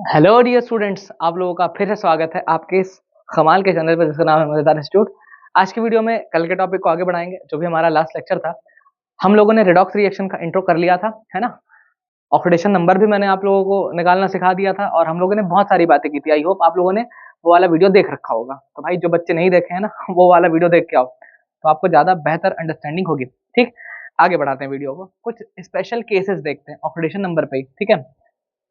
Hello dear students, आप लोगों का फिर से स्वागत है आपके इस कमाल के चैनल पर जिसका नाम है मजेदार इंस्टीट्यूट। आज की वीडियो में कल के टॉपिक को आगे बढ़ाएंगे जो भी हमारा लास्ट लेक्चर था। हम लोगों ने रिडॉक्स रिएक्शन का इंट्रो कर लिया था, है ना। ऑक्सीडेशन नंबर भी मैंने आप लोगों को निकालना सिखा दिया था और हम लोगों ने बहुत सारी बातें की थी। आई होप आप लोगों ने वो वाला वीडियो देख रखा होगा। तो भाई जो बच्चे नहीं देखे हैं ना वो वाला वीडियो देख के आओ तो आपको ज्यादा बेहतर अंडरस्टैंडिंग होगी। ठीक, आगे बढ़ाते हैं वीडियो को। कुछ स्पेशल केसेस देखते हैं ऑक्सीडेशन नंबर पे ही, ठीक है।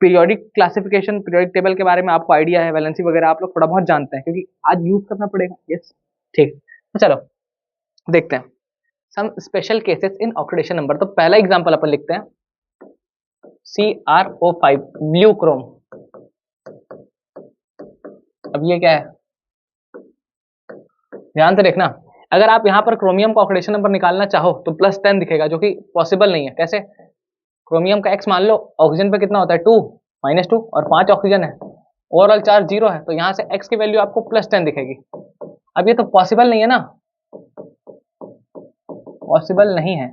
पीरियोडिक क्लासिफिकेशन, पीरियोडिक टेबल के बारे में आपको आइडिया है, वैलेंसी वगैरह आप लोग थोड़ा बहुत जानते हैं क्योंकि आज यूज करना पड़ेगा। यस, ठीक। तो चलो देखते हैं some special cases in oxidation number. तो पहला एग्जांपल अपन लिखते हैं CrO5 ब्लू क्रोम। अब ये क्या है, ध्यान से देखना। अगर आप यहाँ पर क्रोमियम का ऑक्सीडेशन नंबर निकालना चाहो तो +10 दिखेगा, जो कि पॉसिबल नहीं है। कैसे? क्रोमियम का एक्स मान लो, ऑक्सीजन पे कितना होता है 2, -2 और 5 ऑक्सीजन है, ओवरऑल चार्ज 0 है, तो यहाँ से एक्स की वैल्यू आपको +10 दिखेगी। अब ये तो पॉसिबल नहीं है ना, पॉसिबल नहीं है।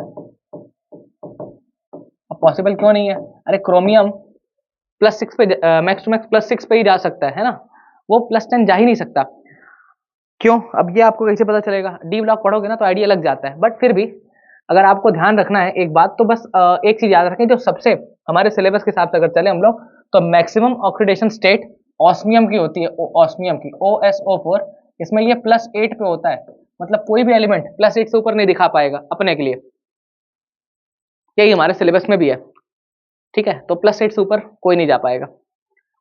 अब पॉसिबल क्यों नहीं है? अरे क्रोमियम +6 पे मैक्स टू मैक्स +6 पे ही जा सकता है ना, वो +10 जा ही नहीं सकता। क्यों? अब ये आपको कैसे पता चलेगा? डी ब्लॉक पढ़ोगे ना तो आइडिया लग जाता है, बट फिर भी अगर आपको ध्यान रखना है एक बात, तो बस एक चीज याद रखें, जो सबसे हमारे सिलेबस के हिसाब से अगर चले हम लोग तो मैक्सिमम ऑक्सीडेशन स्टेट ऑस्मियम की होती है, ऑस्मियम की OSO4। इसमें ये +8 पे होता है, मतलब कोई भी एलिमेंट +8 से ऊपर नहीं दिखा पाएगा अपने के लिए। यही हमारे सिलेबस में भी है, ठीक है। तो +8 से ऊपर कोई नहीं जा पाएगा।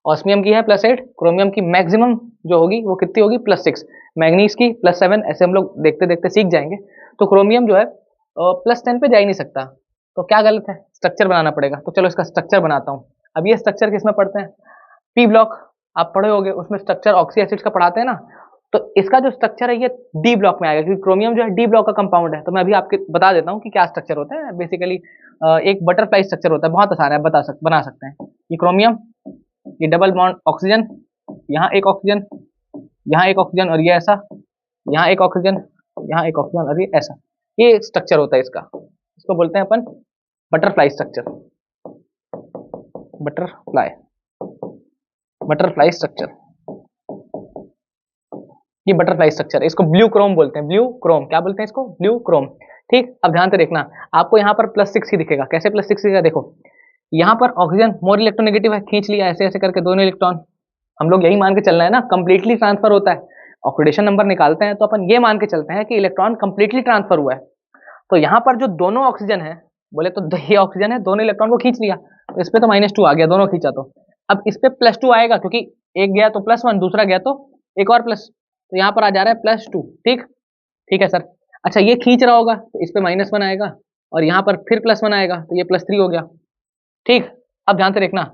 ऑस्मियम की है +8, क्रोमियम की मैक्सिमम जो होगी वो कितनी होगी +6, मैग्नीज की +7। ऐसे हम लोग देखते देखते सीख जाएंगे। तो क्रोमियम जो है +10 पे जा ही नहीं सकता। तो क्या गलत है? स्ट्रक्चर बनाना पड़ेगा। तो चलो इसका स्ट्रक्चर बनाता हूँ। अब ये स्ट्रक्चर किसमें पढ़ते हैं? पी ब्लॉक आप पढ़े होगे, उसमें स्ट्रक्चर ऑक्सी एसिड्स का पढ़ाते हैं ना। तो इसका जो स्ट्रक्चर है ये डी ब्लॉक में आएगा, क्योंकि क्रोमियम जो है डी ब्लॉक का कंपाउंड है। तो मैं अभी आपको बता देता हूँ कि क्या स्ट्रक्चर होता है। बेसिकली एक बटरफ्लाई स्ट्रक्चर होता है, बहुत आसान है, बना सकते हैं। ये क्रोमियम, ये डबल बॉन्ड ऑक्सीजन, यहाँ एक ऑक्सीजन, यहाँ एक ऑक्सीजन और ये ऐसा, यहाँ एक ऑक्सीजन, यहाँ एक ऑक्सीजन और ये ऐसा। ये स्ट्रक्चर होता है इसका, इसको बोलते हैं अपन butterfly structure. Butterfly butterfly structure, ये बटरफ्लाई स्ट्रक्चर है। इसको ब्लू क्रोम बोलते हैं। ब्लू क्रोम क्या बोलते हैं इसको? Blue Chrome. ठीक, अब ध्यान से देखना, आपको यहाँ पर +6 ही दिखेगा। कैसे +6 दिखेगा? देखो यहाँ पर ऑक्सीजन मोर इलेक्ट्रोनेगेटिव है, खींच लिया ऐसे ऐसे करके दोनों इलेक्ट्रॉन। हम लोग यही मान के चलना है ना, कंप्लीटली ट्रांसफर होता है। ऑक्सीडेशन नंबर निकालते हैं तो अपन ये मान के चलते हैं कि इलेक्ट्रॉन कंप्लीटली ट्रांसफर हुआ है। तो यहाँ पर जो दोनों ऑक्सीजन है, बोले तो ये ऑक्सीजन है, दोनों इलेक्ट्रॉन को खींच लिया, तो इस पे तो -2 आ गया, दोनों खींचा तो। अब इस पे +2 आएगा, क्योंकि एक गया तो +1, दूसरा गया तो एक और प्लस, तो यहाँ पर आ जा रहा है +2। ठीक, ठीक है सर। अच्छा ये खींच रहा होगा तो इस पे -1 आएगा और यहाँ पर फिर +1 आएगा, तो ये +3 हो गया। ठीक, अब ध्यान से देखना,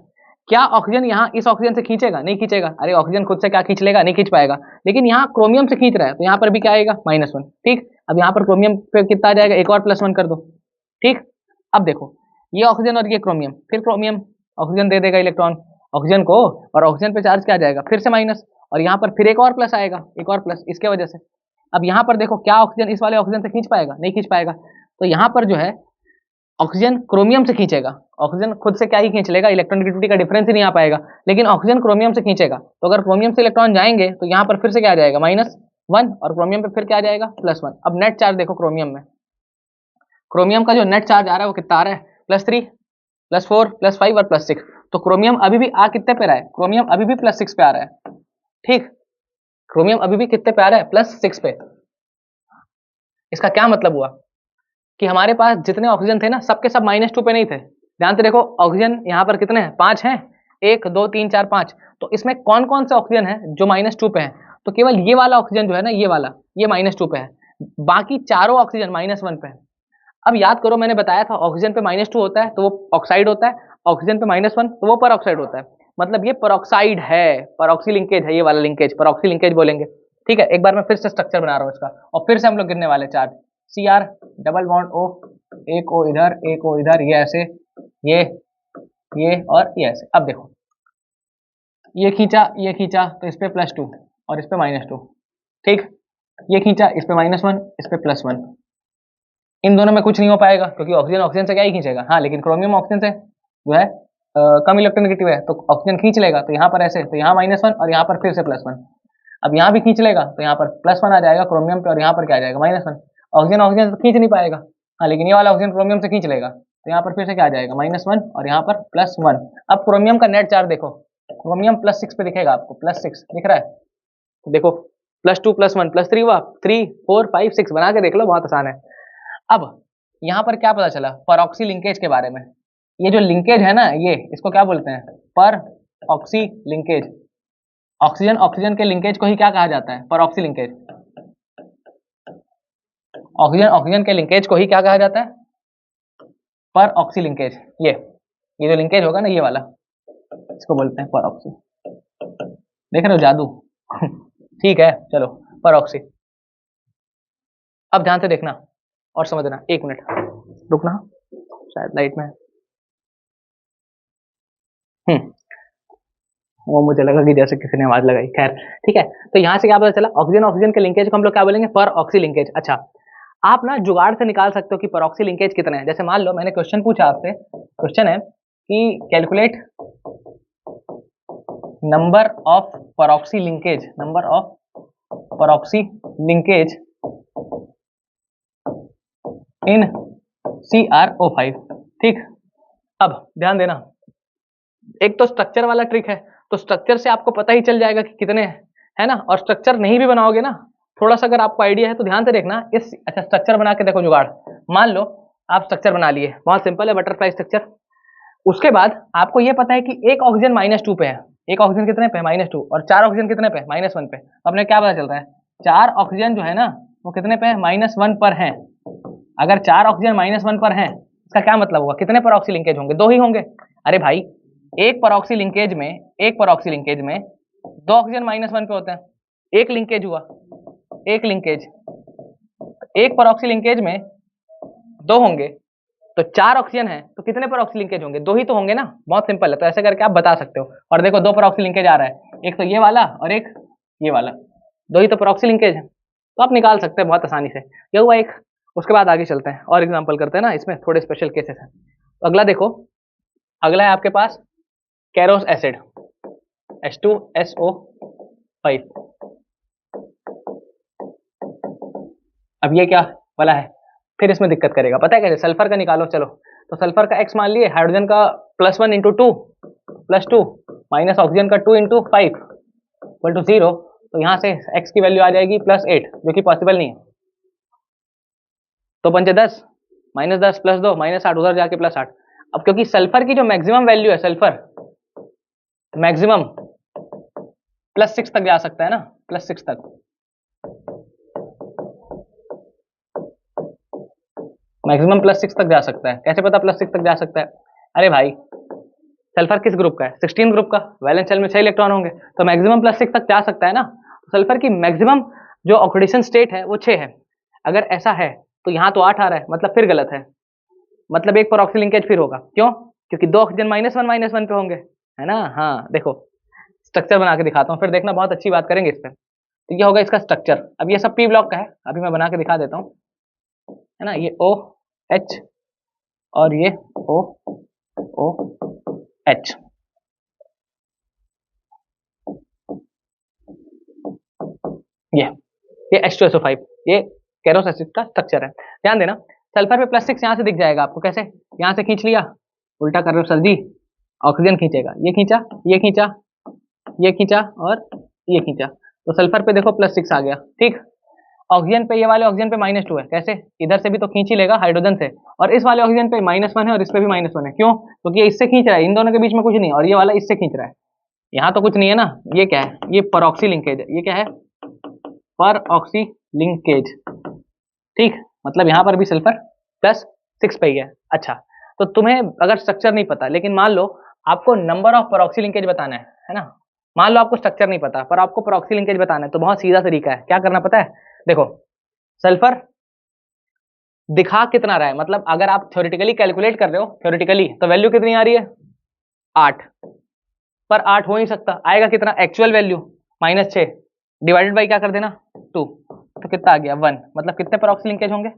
क्या ऑक्सीजन यहाँ इस ऑक्सीजन से खींचेगा? नहीं खींचेगा। अरे ऑक्सीजन खुद से क्या खींच लेगा? नहीं खींच पाएगा। लेकिन यहाँ क्रोमियम से खींच रहा है तो यहाँ पर भी क्या आएगा? -1। ठीक, अब यहाँ पर क्रोमियम पे कितना आ जाएगा? एक और +1 कर दो। ठीक, अब देखो ये ऑक्सीजन और ये क्रोमियम, फिर क्रोमियम ऑक्सीजन दे देगा इलेक्ट्रॉन ऑक्सीजन को, और ऑक्सीजन पे चार्ज क्या आ जाएगा? फिर से माइनस, और यहाँ पर फिर एक और प्लस आएगा, एक और प्लस इसके वजह से। अब यहाँ पर देखो, क्या ऑक्सीजन इस वाले ऑक्सीजन से खींच पाएगा? नहीं खींच पाएगा। तो यहाँ पर जो है ऑक्सीजन क्रोमियम से खींचेगा, ऑक्सीजन खुद से क्या ही खींच लेगा, इलेक्ट्रॉनिक का डिफरेंस ही नहीं आ पाएगा। लेकिन ऑक्सीजन क्रोमियम से खींचेगा, तो अगर क्रोमियम से इलेक्ट्रॉन जाएंगे तो यहाँ पर फिर से क्या आ जाएगा? -1, और क्रोमियम पे फिर क्या आ जाएगा? +1। अब नेट चार्ज देखो क्रोमियम में, क्रोमियम का जो नेट चार्ज आ रहा है वो कितना आ रहा है? +3, +4, +5 और +6। तो क्रोमियम अभी भी आ कितने पे रहा है? क्रोमियम अभी भी +6 पे आ रहा है। ठीक, क्रोमियम अभी भी कितने पे आ रहा है? +6 पे। इसका क्या मतलब हुआ कि हमारे पास जितने ऑक्सीजन थे ना, सबके सब -2 पे नहीं थे। ध्यान से देखो, ऑक्सीजन यहाँ पर कितने हैं? 5 हैं, 1 2 3 4 5। तो इसमें कौन कौन से ऑक्सीजन है जो -2 पे है? तो केवल ये वाला ऑक्सीजन जो है ना, ये वाला, ये -2 पे है। बाकी चारों ऑक्सीजन -1 पे है। अब याद करो, मैंने बताया था ऑक्सीजन पे -2 होता है तो वो ऑक्साइड होता है, ऑक्सीजन पे -1 तो वो पर ऑक्साइड होता है। मतलब ये परऑक्साइड है, परऑक्सी लिंकेज है, ये वाला लिंकेज परऑक्सी लिंकेज बोलेंगे। ठीक है, एक बार मैं फिर से स्ट्रक्चर बना रहा हूँ इसका, और फिर से हम लोग गिनने वाले charge. Cr double bond O, एक O इधर, एक O इधर, ये ऐसे, ये और ये ऐसे। अब देखो ये खींचा तो इस पे +2 और इस पे -2। ठीक, ये खींचा, इस पे -1, इस पे +1। इन दोनों में कुछ नहीं हो पाएगा क्योंकि ऑक्सीजन ऑक्सीजन से क्या ही खींचेगा। हाँ, लेकिन क्रोमियम ऑक्सीजन से जो है कम इलेक्ट्रोनेगेटिव है तो ऑक्सीजन खींच लेगा, तो यहाँ पर ऐसे, तो यहाँ -1 और यहाँ पर फिर से +1। अब यहाँ भी खींच लेगा तो यहाँ पर +1 आ जाएगा क्रोमियम पे, और यहाँ पर क्या आ जाएगा -1। ऑक्सीजन ऑक्सीजन से खींच नहीं पाएगा, हाँ, लेकिन ये वाला ऑक्सीजन क्रोमियम से खींच लेगा, तो यहाँ पर फिर से क्या आ जाएगा -1 और यहाँ पर +1। अब क्रोमियम का नेट चार्ज देखो, क्रोमियम +6 पे दिखेगा आपको, +6 दिख रहा है, तो देखो +2 +1 +3 हुआ, 3 4 5 6 बना के देख लो, बहुत आसान है। अब यहाँ पर क्या पता चला परऑक्सी लिंकेज के बारे में, ये जो लिंकेज है ना, ये इसको क्या बोलते हैं, परऑक्सी लिंकेज। ऑक्सीजन ऑक्सीजन के लिंकेज को ही क्या कहा जाता है, परऑक्सी लिंकेज। ऑक्सीजन ऑक्सीजन के लिंकेज को ही क्या कहा जाता है, परऑक्सी लिंकेज। ये जो लिंकेज होगा ना, ये वाला, इसको बोलते हैं परऑक्सी। देख रहे हो जादू ठीक है, चलो परऑक्सी। अब ध्यान से देखना और समझना, 1 मिनट रुकना, शायद लाइट में वो मुझे लगा कि जैसे किसी ने आवाज लगाई, खैर ठीक है। तो यहाँ से क्या पता चला, ऑक्सीजन ऑक्सीजन के लिंकेज को हम लोग क्या बोलेंगे, परऑक्सी लिंकेज। अच्छा, आप ना जुगाड़ से निकाल सकते हो कि परऑक्सी लिंकेज कितने हैं। जैसे मान लो मैंने क्वेश्चन पूछा आपसे, क्वेश्चन है कि calculate number of परऑक्सी linkage, number of परऑक्सी linkage in CrO5। ठीक, अब ध्यान देना, एक तो स्ट्रक्चर वाला ट्रिक है, तो स्ट्रक्चर से आपको पता ही चल जाएगा कि कितने हैं, है ना। और स्ट्रक्चर नहीं भी बनाओगे ना, थोड़ा सा अगर आपको आइडिया है तो ध्यान से देखना इस, अच्छा स्ट्रक्चर बना के देखो जुगाड़। मान लो आप स्ट्रक्चर बना लिए, बहुत सिंपल है, बटरफ्लाई स्ट्रक्चर। उसके बाद आपको ये पता है कि एक ऑक्सीजन -2 पे है, एक ऑक्सीजन कितने पे, -2, और 4 ऑक्सीजन कितने पे, -1 पे। अपने क्या पता चल रहा है, 4 ऑक्सीजन जो है ना वो कितने पे है, -1 पर है। अगर 4 ऑक्सीजन -1 पर है, इसका क्या मतलब होगा, कितने परऑक्सी लिंकेज होंगे, 2 ही होंगे। अरे भाई, एक परऑक्सी लिंकेज में 2 ऑक्सीजन -1 पे होते हैं, एक लिंकेज हुआ, एक लिंकेज, एक परऑक्सी लिंकेज में 2 होंगे, तो 4 ऑक्सीजन है तो कितने परऑक्सी लिंकेज होंगे, 2 ही तो होंगे ना, बहुत सिंपल है। तो ऐसे करके आप बता सकते हो। और देखो 2 परऑक्सी लिंकेज आ रहा है, एक तो ये वाला और एक ये वाला, 2 ही तो परऑक्सी लिंकेज है, तो आप निकाल सकते हैं बहुत आसानी से। ये हुआ एक। उसके बाद आगे चलते हैं और एग्जाम्पल करते हैं ना, इसमें थोड़े स्पेशल केसेस हैं। तो अगला देखो, अगला है आपके पास कैरोस एसिड, H2SO5। अब ये क्या वाला है, फिर इसमें दिक्कत करेगा, पता है कैसे, सल्फर का निकालो। चलो, तो सल्फर का X मान लिए, हाइड्रोजन का +1 × 2 +2 माइनस ऑक्सीजन का 2 × 5 = 0, तो यहाँ से X की वैल्यू आ जाएगी +8, जो कि पॉसिबल नहीं है। तो 5 10 -10 +2 -8, उधर जाके +8। अब क्योंकि सल्फर की जो मैक्सिमम वैल्यू है, सल्फर मैक्सिमम +6 तक जा सकता है ना, +6 तक, मैक्सिमम +6 तक जा सकता है। कैसे पता +6 तक जा सकता है, अरे भाई सल्फर किस ग्रुप का है, 16 ग्रुप का, वैलेंस शेल में 6 इलेक्ट्रॉन होंगे, तो मैक्सिमम +6 तक जा सकता है ना। तो सल्फर की मैक्सिमम जो ऑक्सीडेशन स्टेट है वो 6 है। अगर ऐसा है तो यहाँ तो 8 आ रहा है, मतलब फिर गलत है, मतलब एक परऑक्सी लिंकेज फिर होगा। क्यों, क्योंकि 2 ऑक्सीजन -1 पे होंगे, है ना। हाँ देखो, स्ट्रक्चर बना के दिखाता हूँ, फिर देखना बहुत अच्छी बात करेंगे इस पर। तो ये होगा इसका स्ट्रक्चर। अब ये सब P ब्लॉक का है, अभी मैं बना के दिखा देता हूँ, है ना। ये OH और ये OH, ये H2SO5, ये कैरोस एसिड का स्ट्रक्चर है। ध्यान देना, सल्फर पे +6 यहाँ से दिख जाएगा आपको, कैसे, यहाँ से खींच लिया, उल्टा कर रहे हो सर जी, ऑक्सीजन खींचेगा, ये खींचा, ये खींचा, ये खींचा और ये खींचा, तो सल्फर पे देखो +6 आ गया। ठीक, ऑक्सीजन पे, ये वाले ऑक्सीजन पे -2 है, कैसे, इधर से भी तो खींच ही लेगा हाइड्रोजन से, और इस वाले ऑक्सीजन पे -1 है और इस पे भी -1 है। क्यों, क्योंकि ये इससे खींच रहा है, इन दोनों के बीच में कुछ नहीं, और ये वाला इससे खींच रहा है, यहाँ तो कुछ नहीं है ना। ये क्या है, ये परऑक्सी लिंकेज है, ये क्या है, परऑक्सी लिंकेज। ठीक, मतलब यहाँ पर भी सल्फर +6 पे ही है। अच्छा, तो तुम्हें अगर स्ट्रक्चर नहीं पता, लेकिन मान लो आपको नंबर ऑफ परऑक्सी लिंकेज बताना है ना। मान लो आपको स्ट्रक्चर नहीं पता पर आपको परऑक्सी लिंकेज बताना है, तो बहुत सीधा तरीका है, क्या करना पता है, देखो सल्फर दिखा कितना रहा है, मतलब अगर आप थ्योरेटिकली कैलकुलेट कर रहे हो, थ्योरेटिकली, तो वैल्यू कितनी आ रही है, 8, पर 8 हो नहीं सकता, आएगा कितना, एक्चुअल वैल्यू -6 डिवाइडेड बाई क्या कर देना, 2, तो कितना आ गया, 1, मतलब कितने परऑक्सी लिंकेज होंगे,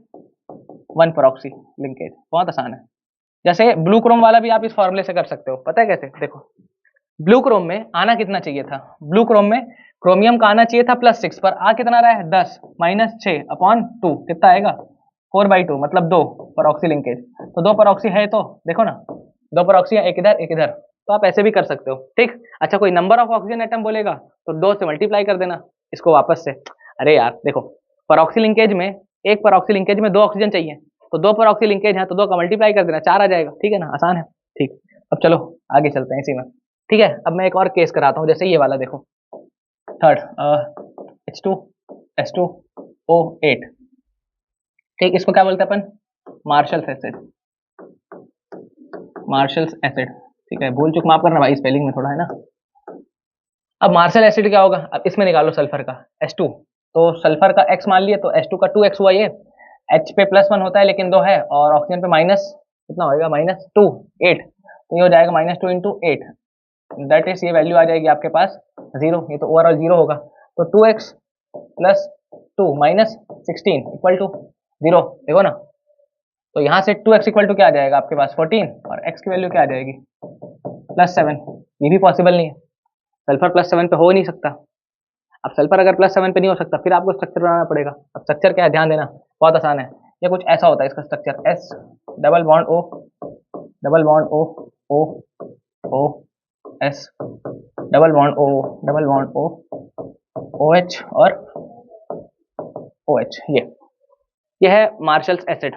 1 परऑक्सी लिंकेज। बहुत आसान है, जैसे ब्लू क्रोम वाला भी आप इस फॉर्मूले से कर सकते हो, पता है कैसे? देखो ब्लू क्रोम में आना कितना चाहिए था, ब्लू क्रोम में क्रोमियम का आना चाहिए था +6 पर आ कितना रहा है 10 -6/2 कितना आएगा 4/2 मतलब 2 परऑक्सी लिंकेज। तो 2 परऑक्सी है तो देखो ना 2 परऑक्सी है, एक इधर एक इधर, तो आप ऐसे भी कर सकते हो। ठीक, अच्छा कोई नंबर ऑफ ऑक्सीजन एटम बोलेगा तो 2 से मल्टीप्लाई कर देना इसको वापस से। अरे यार देखो परऑक्सी लिंकेज में एक परऑक्सी लिंकेज में 2 ऑक्सीजन चाहिए, तो 2 परऑक्सी लिंकेज है तो 2 का मल्टीप्लाई कर देना 4 आ जाएगा। ठीक है ना, आसान है। ठीक, अब चलो आगे चलते हैं इसी में। ठीक है, अब मैं एक और केस कराता हूँ, जैसे ये वाला देखो थर्ड H2SO8। ठीक, इसको क्या बोलते हैं अपन, मार्शल्स एसिड, मार्शल्स एसिड। ठीक है, भूल चूक माफ करना भाई, स्पेलिंग में थोड़ा है ना। अब मार्शल एसिड क्या होगा, अब इसमें निकालो सल्फर का H2, तो सल्फर का X मान लिए तो H2 का 2X हुआ, ये H पे +1 होता है लेकिन 2 है, और ऑक्सीजन पे माइनस कितना होएगा -2 8, तो ये हो जाएगा -2 × 8, दैट इज ये वैल्यू आ जाएगी आपके पास 0, ये तो ओवरऑल 0 होगा। तो 2x + 2 -16 = 0, देखो ना। तो यहाँ से 2x = क्या आ जाएगा आपके पास 14, और x की वैल्यू क्या आ जाएगी +7। ये भी पॉसिबल नहीं है, सल्फर +7 पे हो नहीं सकता। अब सल्फर अगर +7 पे नहीं हो सकता फिर आपको स्ट्रक्चर बनाना पड़ेगा। अब स्ट्रक्चर क्या है ध्यान देना, बहुत आसान है, ये कुछ ऐसा होता है इसका structure, S double bond O O O S double bond O OH और OH, ये है मार्शल्स एसिड।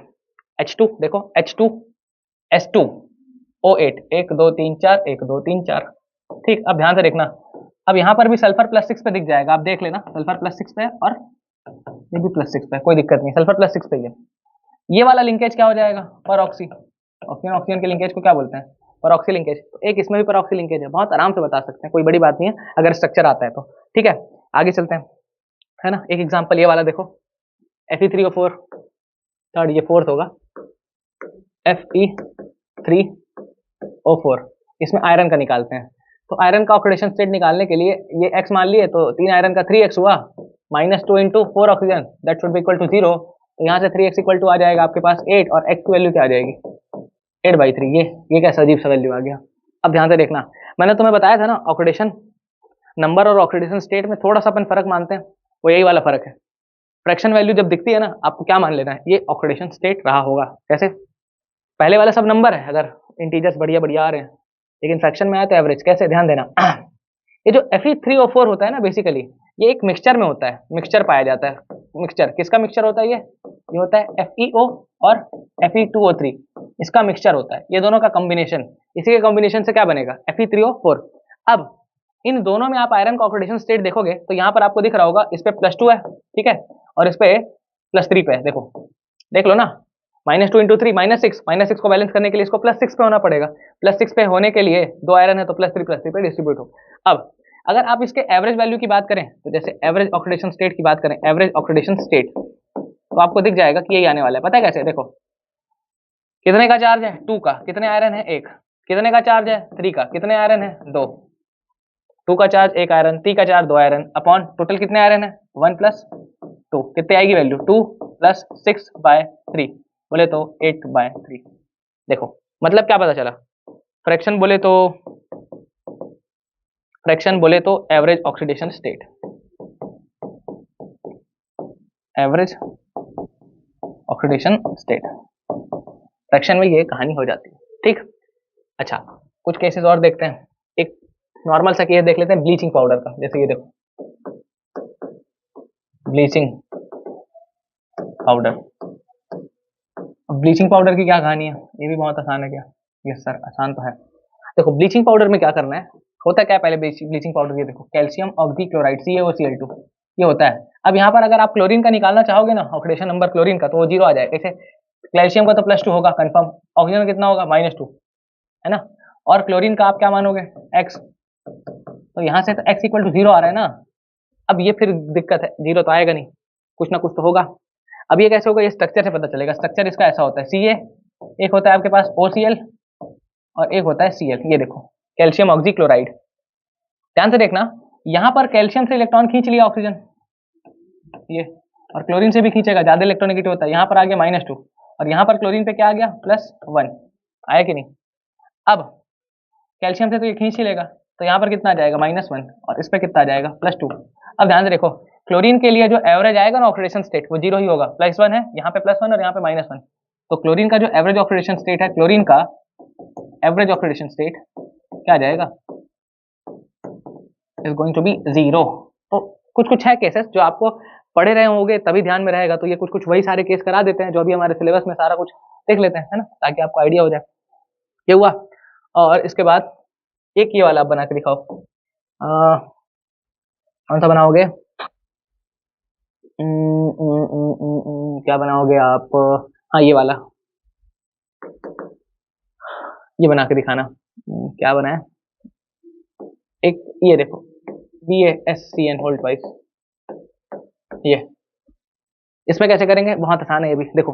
H2 देखो H2S2O8 1 2 3 4 1 2 3 4। ठीक, अब ध्यान से देखना, अब यहाँ पर भी सल्फर +6 पे दिख जाएगा, आप देख लेना सल्फर +6 पे और ये भी +6 पे, कोई दिक्कत नहीं, सल्फर +6 पे ये वाला लिंकेज क्या हो जाएगा परऑक्सी, ऑक्सीजन ऑक्सीजन के लिंकेज को क्या बोलते हैं परऑक्सी लिंकेज। तो एक इसमें भी परऑक्सी लिंकेज है, बहुत आराम से बता सकते हैं, कोई बड़ी बात नहीं है अगर स्ट्रक्चर आता है तो। ठीक है, आगे चलते हैं, है ना। एक एग्जांपल ये वाला देखो Fe3O4, थर्ड ये फोर्थ होगा Fe3O4, इसमें आयरन का निकालते हैं। तो आयरन का ऑक्सीडेशन स्टेट निकालने के लिए ये x मान लिए तो 3 आयरन का 3x हुआ, -2 × 4 oxygen that should be equal to 0। तो यहाँ से 3x = आ जाएगा आपके पास 8, और x की वैल्यू क्या आ जाएगी 8/3। ये कैसा अजीब सा वैल्यू आ गया। अब ध्यान से देखना, मैंने तुम्हें बताया था ना ऑक्सीडेशन नंबर और ऑक्सीडेशन स्टेट में थोड़ा सा अपन फर्क मानते हैं, वो यही वाला फर्क है। फ्रैक्शन वैल्यू जब दिखती है ना, आपको क्या मान लेना है, ये ऑक्सीडेशन स्टेट रहा होगा। कैसे, पहले वाला सब नंबर है अगर इंटीजर्स बढ़िया बढ़िया आ रहे हैं, लेकिन फ्रैक्शन में आया तो एवरेज। कैसे, ध्यान देना ये जो Fe3O4 होता है ना, बेसिकली ये एक मिक्सचर में होता है, मिक्सचर पाया जाता है। मिक्सचर किसका मिक्सचर होता है, ये होता है FeO और Fe2O3, इसका मिक्सचर होता है, ये दोनों का कॉम्बिनेशन, इसी के कॉम्बिनेशन से क्या बनेगा Fe3O4। अब इन दोनों में आप आयरन का ऑक्सीडेशन स्टेट देखोगे तो यहाँ पर आपको दिख रहा होगा, इस पे +2 है, ठीक है, और इस पे +3 पे है, देखो देख लो ना, -2 × 3 -6 को बैलेंस करने के लिए इसको +6 पे होना पड़ेगा। +6 पे होने के लिए 2 आयरन है तो +3 पे डिस्ट्रीब्यूट हो। अब अगर आप इसके एवरेज वैल्यू की बात करें, तो जैसे एवरेज ऑक्सीडेशन स्टेट की बात करें, एवरेज ऑक्सीडेशन स्टेट, तो आपको दिख जाएगा कि यही आने वाला है। पता है कैसे, देखो कितने का चार्ज है 2 का, कितने आयरन है 1, कितने का चार्ज है 3 का, कितने आयरन है 2, 2 का चार्ज 1 आयरन, 3 का चार्ज 2 आयरन, अपॉन टोटल कितने आयरन है 1 + 2, कितने आएगी वैल्यू 2 + 6/3, बोले तो 8/3। देखो मतलब क्या पता चला, फ्रैक्शन बोले तो average oxidation state, average oxidation state, fraction में ये कहानी हो जाती है। ठीक, अच्छा कुछ केसेस और देखते हैं। एक नॉर्मल सा केस देख लेते हैं ब्लीचिंग पाउडर का, जैसे ये देखो ब्लीचिंग पाउडर। ब्लीचिंग पाउडर की क्या कहानी है, ये भी बहुत आसान है क्या, यस सर आसान तो है। देखो ब्लीचिंग पाउडर में क्या करना है, होता क्या है पहले ब्लीचिंग पाउडर, ये देखो कैल्शियम ऑक्सीक्लोराइड CaOCl2, ये होता है। अब यहाँ पर अगर आप क्लोरीन का निकालना चाहोगे ना, ऑक्सीडेशन नंबर क्लोरीन का, तो वो 0 आ जाएगा। कैसे, कैल्शियम का तो +2 होगा कंफर्म, ऑक्सीजन कितना होगा -2, है ना, और क्लोरीन का आप क्या मानोगे x, तो यहाँ से तो x = 0 आ रहा है ना। अब ये फिर दिक्कत है, 0 तो आएगा नहीं, कुछ ना कुछ तो होगा। अब ये कैसे होगा, ये स्ट्रक्चर से पता चलेगा। स्ट्रक्चर इसका ऐसा होता है, Ca एक होता है आपके पास OCl और एक होता है Cl। ये देखो कैल्शियम ऑक्सीक्लोराइड, ध्यान से देखना, यहाँ पर कैल्शियम से इलेक्ट्रॉन खींच लिया ऑक्सीजन, ये, और क्लोरीन से भी खींचेगा, ज्यादा इलेक्ट्रोनेगेटिव होता है। यहाँ पर आ गया -2 और यहाँ पर क्लोरीन पे क्या आ गया +1, आया कि नहीं। अब कैल्शियम से तो ये खींच ही लेगा, तो यहाँ पर कितना आ जाएगा -1 और इस पर कितना आ जाएगा +2। अब ध्यान से देखो, क्लोरीन के लिए जो एवरेज आएगा ना ऑक्सीडेशन स्टेट वो 0 ही होगा, +1 है, यहाँ पे +1 और यहाँ पे -1, तो क्लोरीन का जो एवरेज ऑक्सीडेशन स्टेट है, क्लोरीन का एवरेज ऑक्सीडेशन स्टेट क्या आ जाएगा, इज गोइंग टू बी 0। तो कुछ कुछ है केसेस जो आपको पढ़े रहे होंगे तभी ध्यान में रहेगा, तो ये कुछ कुछ वही सारे केस करा देते हैं जो अभी हमारे सिलेबस में सारा कुछ देख लेते हैं, है ना, ताकि आपको आइडिया हो जाए। ये हुआ, और इसके बाद एक ये वाला आप बना के दिखाओ, कौन सा बनाओगे, क्या बनाओगे आप, हाँ ये वाला, ये बना के दिखाना। क्या बनाए, एक ये देखो, BaSCN होल ट्वाइस, ये इसमें कैसे करेंगे, बहुत आसान है ये भी। देखो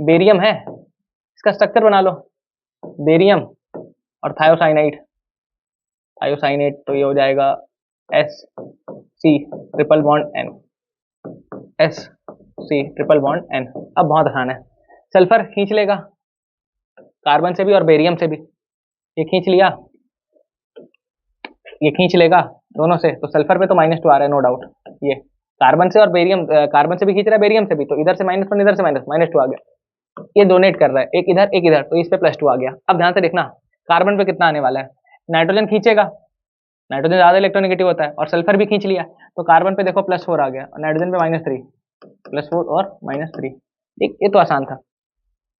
बेरियम है, इसका स्ट्रक्चर बना लो, बेरियम और थायोसाइनाइड, थायोसाइनेट तो ये हो जाएगा SC triple bond N, SC triple bond N। अब बहुत आसान है, सल्फर खींच लेगा कार्बन से भी और बेरियम से भी, ये खींच लिया, ये खींच लेगा दोनों से, तो सल्फर पे तो -2 आ रहा है नो डाउट, ये कार्बन से और बेरियम, कार्बन से भी खींच रहा है बेरियम से भी, तो इधर से -1 इधर से -2 आ गया, ये डोनेट कर रहा है, एक इधर, तो इस पे +2 आ गया। अब ध्यान से देखना, कार्बन पे कितना आने वाला है, नाइट्रोजन खींचेगा, नाइट्रोजन ज्यादा इलेक्ट्रोनेगेटिव होता है, और सल्फर भी खींच लिया, तो कार्बन पे देखो +4 आ गया और नाइट्रोजन पे -3, +4 और -3, ठीक, ये तो आसान था।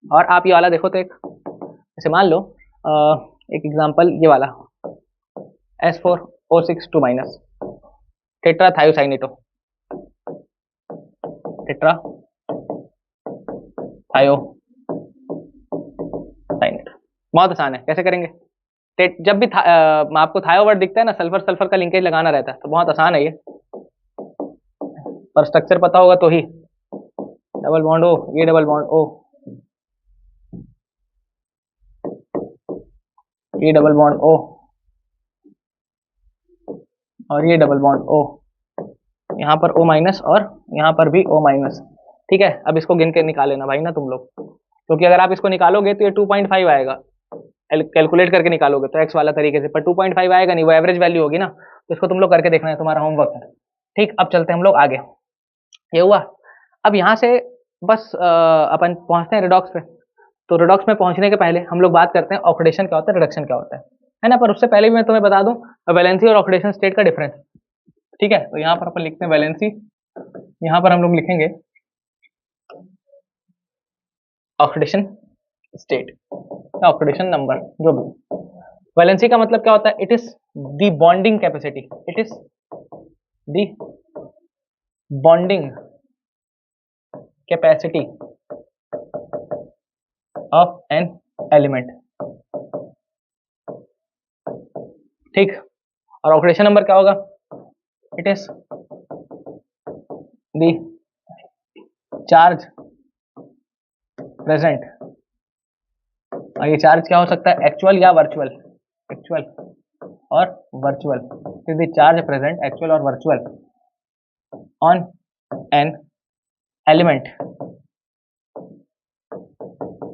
और आप ये वाला देखो तो एक, जैसे मान लो एक एग्जांपल ये वाला S4O6 tetra thiocyanato, tetra thiocyanate, बहुत आसान है, कैसे करेंगे, जब भी आपको थायो वर्ड दिखता है ना, सल्फर सल्फर का लिंकेज लगाना रहता है, तो बहुत आसान है ये, पर स्ट्रक्चर पता होगा तो ही, डबल बॉन्ड O, ये डबल बॉन्ड O, ये डबल बॉन्ड O और ये डबल बॉन्ड O, यहाँ पर O- और यहाँ पर भी O-, ठीक है। अब इसको गिन के निकाल लेना भाई ना तुम लोग, क्योंकि अगर आप इसको निकालोगे तो ये 2.5 आएगा, कैलकुलेट करके निकालोगे तो एक्स वाला तरीके से, पर 2.5 आएगा नहीं, वो एवरेज वैल्यू होगी ना, तो इसको तुम लोग करके देखना है, तुम्हारा होमवर्क है, ठीक। अब चलते हैं हम लोग आगे, ये हुआ। अब यहाँ से बस अपन पहुँचते हैं रिडॉक्स पे, तो रिडॉक्स में पहुँचने के पहले हम लोग बात करते हैं ऑक्सीडेशन क्या होता है, रिडक्शन क्या होता है ना, पर उससे पहले भी मैं तुम्हें बता दूं वैलेंसी और ऑक्सीडेशन स्टेट का डिफरेंस, ठीक है। तो यहाँ पर अपन लिखते हैं वैलेंसी, यहाँ पर हम लोग लिखेंगे ऑक्सीडेशन स्टेट या ऑक्सीडेशन नंबर, जो भी। वैलेंसी का मतलब क्या होता है, it is the bonding capacity, it is the bonding capacity of an element, ठीक। और ऑक्सीडेशन नंबर क्या होगा, it is the charge present, और ये चार्ज क्या हो सकता है, एक्चुअल या वर्चुअल, एक्चुअल और virtual, it is the charge present actual और virtual on an element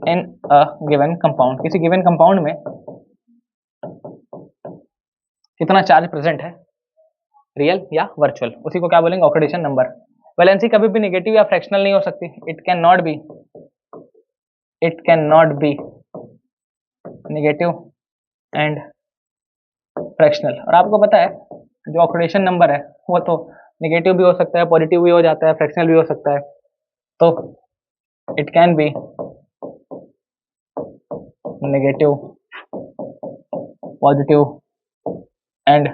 in a given compound, किसी गिवन कंपाउंड में कितना चार्ज प्रेजेंट है, रियल या वर्चुअल, उसी को क्या बोलेंगे, ऑक्सीडेशन नंबर। वैलेंसी कभी भी नेगेटिव या फ्रैक्शनल नहीं हो सकती, it can not be negative and fractional. और आपको पता है जो ऑक्सीडेशन नंबर है वो तो नेगेटिव भी हो सकता है, पॉजिटिव भी हो जाता है, फ्रैक्शनल भी हो सकता है, तो it can be negative, positive and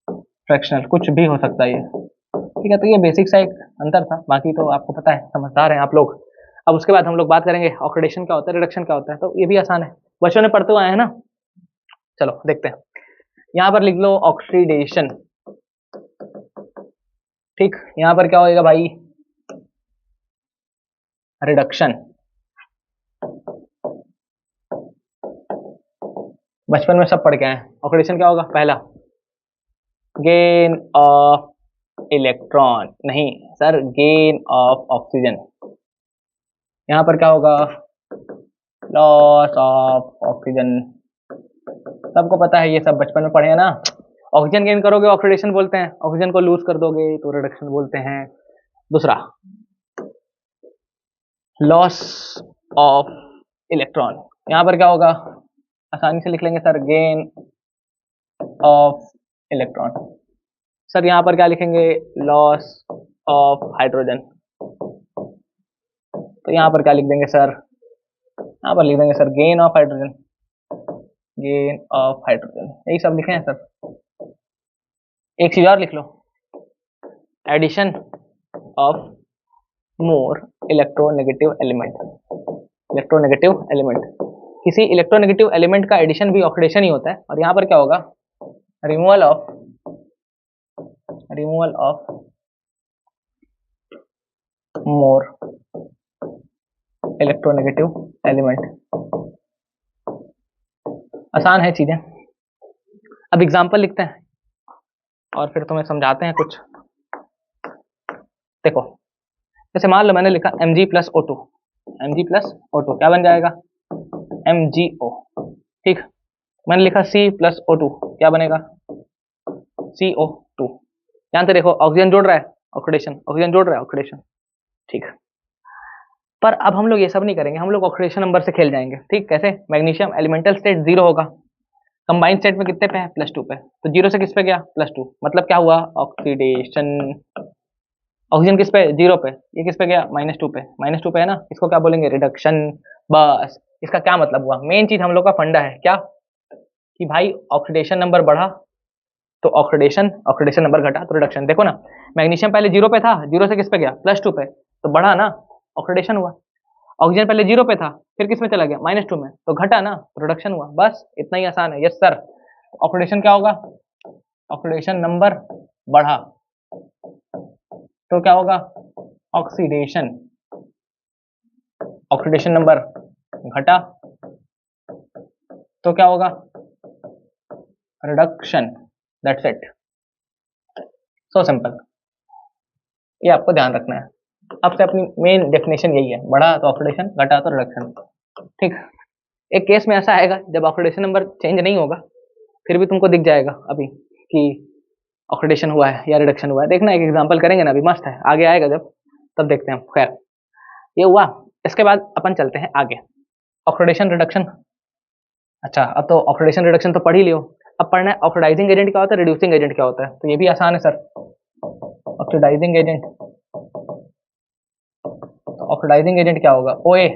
fractional, कुछ भी हो सकता है ये, ठीक है। तो ये बेसिक सा एक अंतर था, बाकी तो आपको पता है, समझदार हैं आप लोग। अब उसके बाद हम लोग बात करेंगे ऑक्सीडेशन क्या होता है, रिडक्शन क्या होता है, तो ये भी आसान है, बच्चों ने पढ़ते हुए आए हैं ना। चलो देखते हैं, यहाँ पर लिख लो ऑक्सीडेशन, ठीक। यहाँ पर क्या होएगा भाई, रिडक्शन। बचपन में सब पढ़ के आए, ऑक्सीडेशन क्या होगा, पहला गेन ऑफ इलेक्ट्रॉन, नहीं सर, गेन ऑफ ऑक्सीजन। यहाँ पर क्या होगा, लॉस ऑफ ऑक्सीजन, सबको पता है ये सब, बचपन में पढ़े हैं ना। ऑक्सीजन गेन करोगे ऑक्सीडेशन बोलते हैं, ऑक्सीजन को लूज कर दोगे तो रिडक्शन बोलते हैं। दूसरा लॉस ऑफ इलेक्ट्रॉन, यहां पर क्या होगा, आसानी से लिख लेंगे sir, gain of electron. Sir यहां पर क्या लिखेंगे, लॉस ऑफ हाइड्रोजन। तो यहां पर क्या लिख देंगे सर, यहां पर लिख देंगे sir gain of hydrogen, gain of hydrogen, यही सब लिखे हैं सर। एक चीज और लिख लो, addition of more electronegative element. Electronegative element, किसी इलेक्ट्रोनेगेटिव एलिमेंट का एडिशन भी ऑक्सीडेशन ही होता है, और यहां पर क्या होगा, removal of more electronegative element. आसान है चीजें। अब एग्जांपल लिखते हैं और फिर तुम्हें समझाते हैं कुछ। देखो जैसे मान लो मैंने लिखा Mg plus O2, Mg plus O2 क्या बन जाएगा, MgO। ठीक, मैंने लिखा C प्लस O2 क्या बनेगा, CO2। ध्यान से देखो, ऑक्सीजन जोड़ रहा है ऑक्सीडेशन, ऑक्सीजन जोड़ रहा है ऑक्सीडेशन। ठीक, पर अब हम लोग ये सब नहीं करेंगे, हम लोग ऑक्सीडेशन नंबर से खेल जाएंगे। ठीक, कैसे, मैग्नीशियम एलिमेंटल स्टेट 0 होगा, कंबाइंड स्टेट में कितने पे है, +2 पे, तो 0 से किस पे गया, +2, मतलब क्या हुआ, ऑक्सीडेशन। ऑक्सीजन किस पे, 0 पे, ये किस पे गया, -2 पे, -2 पे है ना, इसको क्या बोलेंगे, रिडक्शन। बस इसका क्या मतलब हुआ, मेन चीज हम लोग का फंडा है क्या, कि भाई ऑक्सीडेशन नंबर बढ़ा तो ऑक्सीडेशन, ऑक्सीडेशन नंबर घटा तो रिडक्शन। देखो ना, मैग्नीशियम पहले 0 पे था, 0 से किस पे गया, +2 पे, तो बढ़ा ना, ऑक्सीडेशन हुआ। ऑक्सीजन पहले 0 पे था, फिर किस में चला गया, -2 में, तो घटा ना, तो रिडक्शन हुआ। बस इतना ही आसान है। यस सर, ऑक्सीडेशन क्या होगा, ऑक्सीडेशन नंबर बढ़ा तो क्या होगा, ऑक्सीडेशन, ऑक्सीडेशन नंबर घटा तो क्या होगा, reduction. That's it, so simple, ये आपको ध्यान रखना है। अब से अपनी मेन डेफिनेशन यही है, बढ़ा तो ऑक्सीडेशन, घटा तो रिडक्शन। ठीक, एक केस में ऐसा आएगा जब ऑक्सीडेशन नंबर चेंज नहीं होगा, फिर भी तुमको दिख जाएगा अभी कि ऑक्सीडेशन हुआ है या रिडक्शन हुआ है। देखना एक एग्जांपल करेंगे ना, अभी मस्त है, आगे आएगा जब, तब देखते हैं। खैर ये हुआ, इसके बाद अपन चलते हैं आगे, ऑक्सीडेशन रिडक्शन। अच्छा, अब तो ऑक्सीडेशन रिडक्शन तो पढ़ ही लियो, अब पढ़ना है ऑक्सीडाइजिंग एजेंट क्या होता है, रिड्यूसिंग एजेंट क्या होता है। तो ये भी आसान है sir, oxidising agent, oxidising agent क्या होगा, ओए,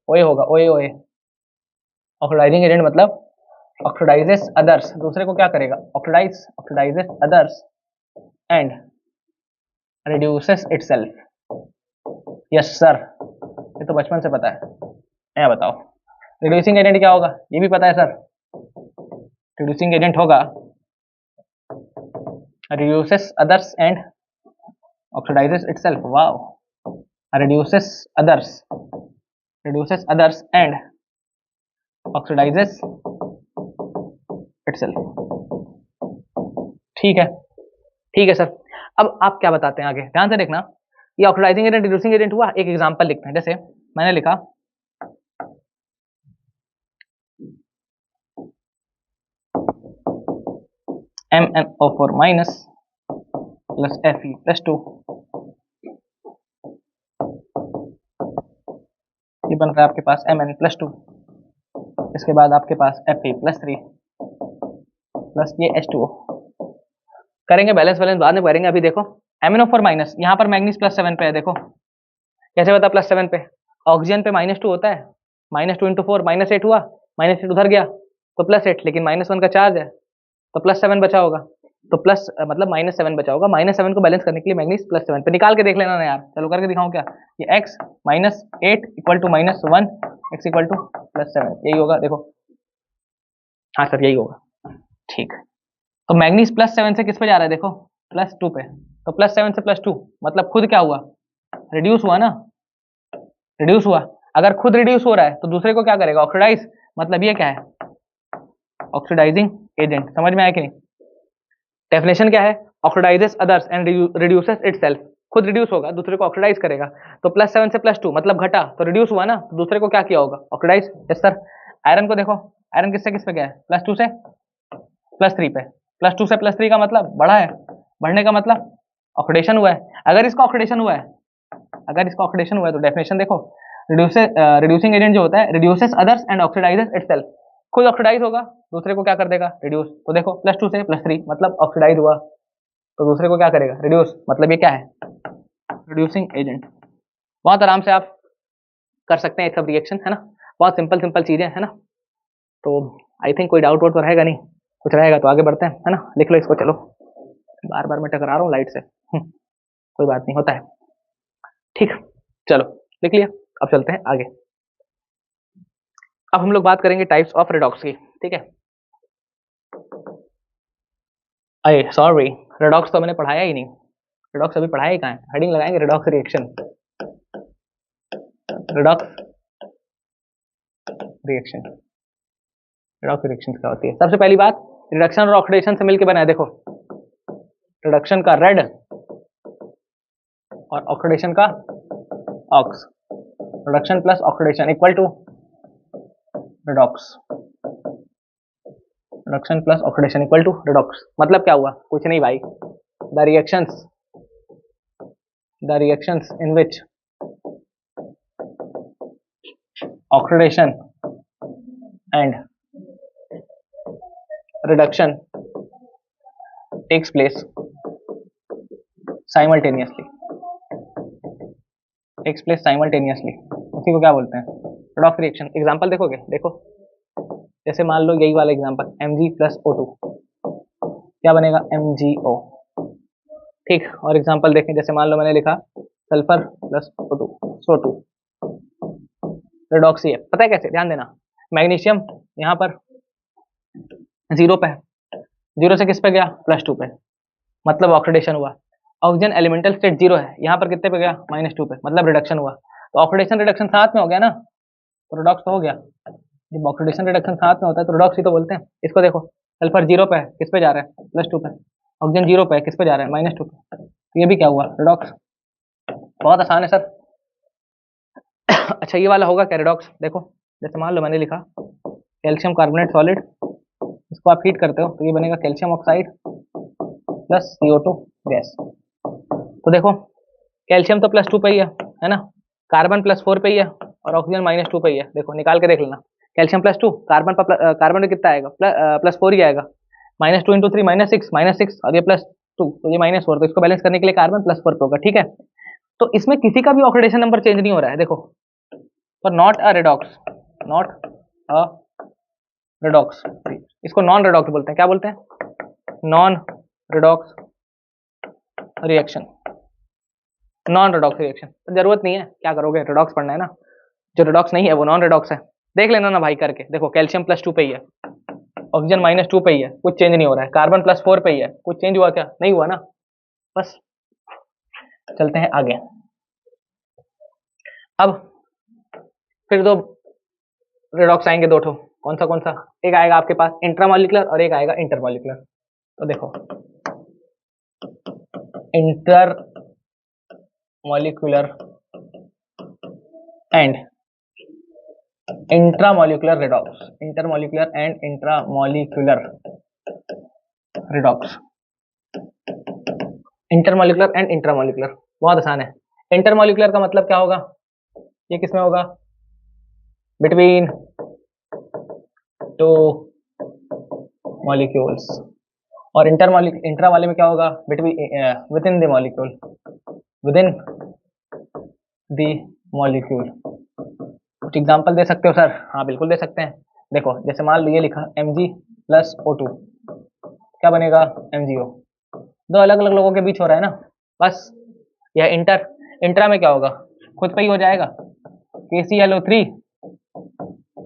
ओए होगा, ओए ओए। ऑक्सीडाइजिंग एजेंट मतलब ऑक्सीडाइजेस अदर्स, दूसरे को क्या करेगा, oxidises others and reduces itself. Yes sir, ये तो बचपन से पता है। मैं बताओ रिड्यूसिंग एजेंट क्या होगा, ये भी पता है सर। रिड्यूसिंग एजेंट होगा reduces others and oxidises itself. Wow, reduces others and oxidizes itself। ठीक है सर। अब आप क्या बताते हैं आगे, ध्यान से देखना, ये ऑक्सीडाइजिंग एजेंट रिड्यूसिंग एजेंट हुआ। एक एग्जांपल लिखते हैं, जैसे मैंने लिखा MnO4- प्लस Fe+2, ये बन रहा है आपके पास Mn+2, इसके बाद आपके पास Fe+3 प्लस ये H2O। करेंगे बैलेंस बाद में करेंगे, अभी देखो MnO4-, यहाँ पर मैग्नीज +7 पे है। देखो कैसे बता, +7 पे, ऑक्सीजन पे -2 होता है, -2 × 4 -8 हुआ, -8 उधर गया तो +8, लेकिन -1 का चार्ज है तो +7 बचा होगा, तो प्लस मतलब -7 बचा होगा। -7 को बैलेंस करने के लिए मैग्नीज +7 पे, निकाल के देख लेना ना यार, चलो करके दिखाऊं क्या, ये x -8 = -1, x = +7, यही होगा। देखो हाँ सर यही होगा। ठीक, तो मैग्नीज +7 से किस पे जा रहा है, देखो +2 पे, तो +7 से +2 मतलब खुद क्या हुआ, रिड्यूस हुआ ना, रिड्यूस हुआ। अगर खुद रिड्यूस हो रहा है तो दूसरे को क्या करेगा, ऑक्सीडाइज, मतलब ये क्या है, ऑक्सीडाइजिंग एजेंट। समझ में आया कि नहीं, डेफिनेशन क्या है, oxidises others and reduces itself. खुद रिड्यूस होगा, दूसरे को ऑक्सीडाइज करेगा। तो +7 से +2 मतलब घटा, तो रिड्यूस हुआ ना, तो दूसरे को क्या किया होगा, ऑक्सीडाइज। Yes sir. आयरन को देखो, आयरन किससे किस पे गया है, +2 से +3 पे। +2 से +3 का मतलब बढ़ा है, बढ़ने का मतलब ऑक्सीडेशन हुआ है। अगर इसका ऑक्सीडेशन हुआ है, अगर इसका ऑक्सीडेशन हुआ है तो डेफिनेशन देखो, रिड्यूसिंग एजेंट जो होता है reduces others and oxidises itself. खुद ऑक्सीडाइज होगा, दूसरे को क्या कर देगा, रिड्यूस। तो देखो +2 से +3 मतलब ऑक्सीडाइज हुआ, तो दूसरे को क्या करेगा, रिड्यूस, मतलब ये क्या है, रिड्यूसिंग एजेंट। बहुत आराम से आप कर सकते हैं ये सब रिएक्शन, है ना, बहुत सिंपल सिंपल चीजें, है ना। तो आई थिंक कोई डाउट वाउट तो रहेगा नहीं, कुछ रहेगा तो आगे बढ़ते हैं, है ना। लिख लो इसको, चलो बार बार मैं टकरा रहा हूँ लाइट से, कोई बात नहीं, होता है, ठीक। चलो लिख लिया, अब चलते हैं आगे। अब हम लोग बात करेंगे टाइप्स ऑफ रेडॉक्स की, ठीक है। अरे सॉरी, रेडॉक्स तो मैंने पढ़ाया ही नहीं, रेडॉक्स अभी पढ़ाया ही कहाँ है, हेडिंग लगाएंगे redox reaction, redox reaction, redox reaction क्या होती है। सबसे पहली बात, रिडक्शन और ऑक्सीडेशन से मिलकर बना है, देखो रिडक्शन का रेड और ऑक्सीडेशन का ox, reduction plus oxidation equal to redox, reduction plus oxidation equal to redox. मतलब क्या हुआ, कुछ नहीं भाई, the reactions in which oxidation and reduction takes place simultaneously, उसी को क्या बोलते हैं, रेडॉक्स रिएक्शन। एग्जांपल देखोगे, देखो जैसे मान लो यही वाला एग्जांपल Mg + O2, क्या बनेगा, MgO, ठीक। और एग्जांपल देखें, जैसे मान लो मैंने लिखा सल्फर + O2 SO2, रेडॉक्स ही है। पता है कैसे, ध्यान देना, मैग्नीशियम यहाँ पर 0 पे है, 0 से किस पे गया, +2 पे, मतलब ऑक्सीडेशन हुआ। ऑक्सीजन एलिमेंटल स्टेट 0 है, यहाँ पर कितने पे गया, -2 पे, मतलब रिडक्शन हुआ। तो ऑक्सीडेशन रिडक्शन साथ में हो गया ना, तो रिडॉक्स तो हो गया। जब ऑक्सीडेशन रिडक्शन साथ में होता है तो रिडॉक्स ही तो बोलते हैं इसको। देखो सल्फर 0 पे है, किस पे जा रहा है, +2 पे, ऑक्सीजन 0 पे है, किस पे जा रहा है, -2 पे, तो ये भी क्या हुआ, रिडॉक्स। बहुत आसान है सर। अच्छा ये वाला होगा क्या, रिडॉक्स। देखो जैसे मान लो मैंने लिखा कैल्शियम कार्बोनेट सॉलिड, इसको आप हीट करते हो तो ये बनेगा calcium oxide plus CO2 gas. तो देखो कैल्शियम तो +2 पे ही है ना, कार्बन +4 पे ही है और ऑक्सीजन -2 पे ही है। देखो निकाल के देख लेना, कैल्शियम +2, कार्बन में कितना आएगा, +4 ही आएगा, -2 × 3 -6 और ये +2 तो ये -4, तो इसको बैलेंस करने के लिए कार्बन +4 पे होगा, ठीक है। तो इसमें किसी का भी ऑक्सीडेशन नंबर चेंज नहीं हो रहा है, देखो, पर not a redox, not a redox, इसको नॉन रिडॉक्स बोलते हैं। क्या बोलते हैं, non redox reaction, non redox reaction. तो जरूरत नहीं है, क्या करोगे, रिडॉक्स पढ़ना है ना, जो रिडॉक्स नहीं है वो नॉन रिडॉक्स है। देख लेना ना भाई करके, देखो कैल्शियम +2 पे ही है, ऑक्सीजन -2 पे ही है, कुछ चेंज नहीं हो रहा है, कार्बन +4 पे ही है, कुछ चेंज हुआ क्या, नहीं हुआ ना, बस। चलते हैं आगे। अब फिर दो रिडॉक्स आएंगे, दो ठो, कौन सा, एक आएगा आपके पास इंट्रामॉलिक्यूलर और एक आएगा इंटरमॉलिक्यूलर। तो देखो intermolecular and intramolecular redox, intermolecular and intramolecular redox, intermolecular and intramolecular, बहुत आसान है। इंटरमॉलिक्यूलर का मतलब क्या होगा, ये किसमें होगा, बिटवीन टू मॉलिक्यूल्स, और इंट्रा वाले में क्या होगा, between within the molecule, within the molecule. कुछ एग्जांपल दे सकते हो सर, हाँ बिल्कुल दे सकते हैं। देखो जैसे मान लो ये लिखा Mg + O2, क्या बनेगा, MgO। दो अलग अलग लोगों के बीच हो रहा है ना, बस। यह इंट्रा में क्या होगा, खुद पे ही हो जाएगा, KClO3,